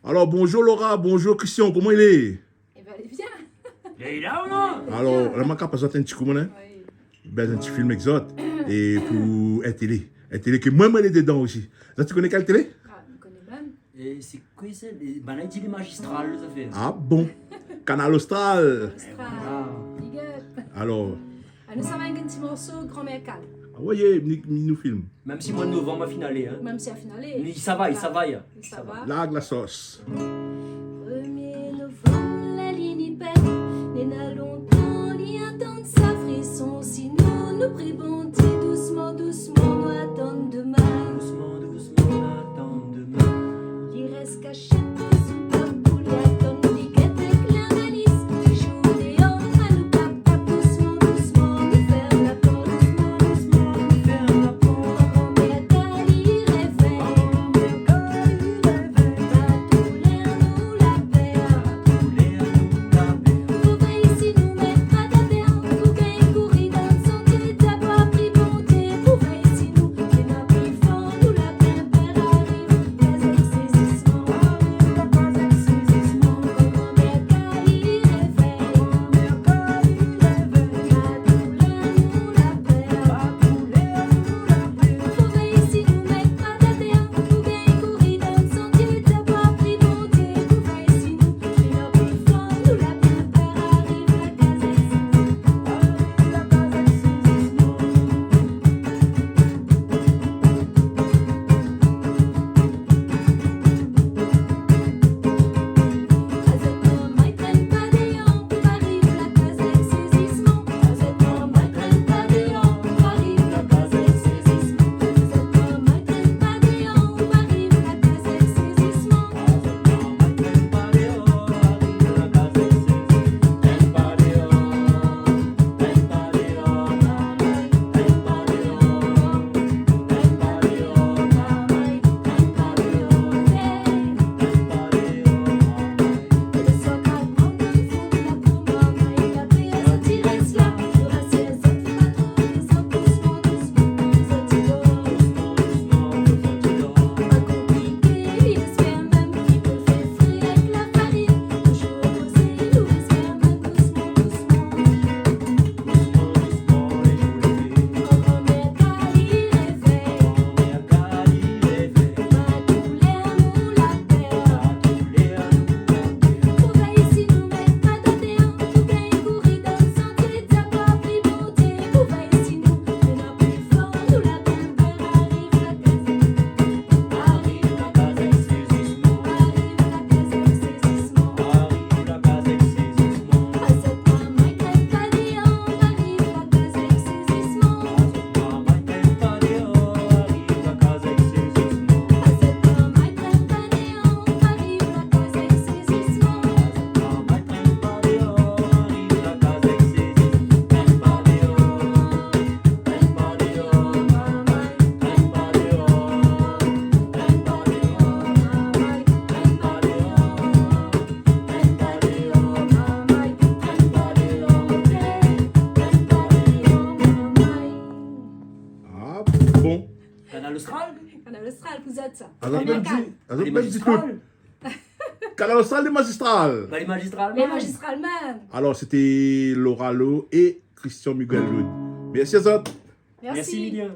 Alors, bonjour Laura, bonjour Christian, comment il est? Eh ben, elle est bien. Il est là ou non? Alors, la maca passe un petit coup, hein? Oui. Ben, un petit film exote. Et pour une télé. Une télé que moi, elle est dedans aussi. Ça, tu connais quelle télé? Ah, on connaît même. Et c'est quoi ça? Ben là, il dit les magistrales, ça fait. Ah bon? Canal Austral. Austral. voilà. Big up. Alors, Ah, nous sommes avec un petit morceau, grand-mère calme. ah ouais, nous film. Même si mois de novembre a finalé, hein. Même si à finale. Mais ça va, ça va. Ça va. Lag la sauce. 1er novembre, la ligne pète. N'est n'a longtemps, ni un temps de sa frisson. Sinon, nous prébondit doucement, doucement, nous attendons demain. Doucement, doucement, attends demain. Il reste caché sous ta boule, y attend l'iguette avec la malice. Joue des hommes, à nous papa, doucement, doucement, nous ferme la porte, doucement, doucement, nous ferme la porte. Grand-mère Cali réveille, va tous l'air nous la paire. Faut pas ici nous mettre à ta terre, faut bien courir dans le sentier, t'as pas pris bonté. Faut pas ici nous, t'es n'a plus fort, nous la père arrive, pas avec saisissement. Grand-mère Cali réveille, va tous l'air nous la paire. Faut pas ici nous mettre à ta terre, faut bien courir dans le sentier, t'as pas pris bonté. Faut pas ici nous, t'es n'a plus fort, nous la père arrive, la Ah bon? Canal Austral? Canal Austral, vous êtes ça. Alors, Grand-mère même calme. dit, alors, Les même dit que magistrales? Canal Austral des magistrales. Ben les magistrales, Les non. magistrales même. Alors, c'était Laura Lo et Christian Miguel Lud. Merci à ça. Merci, Emilien.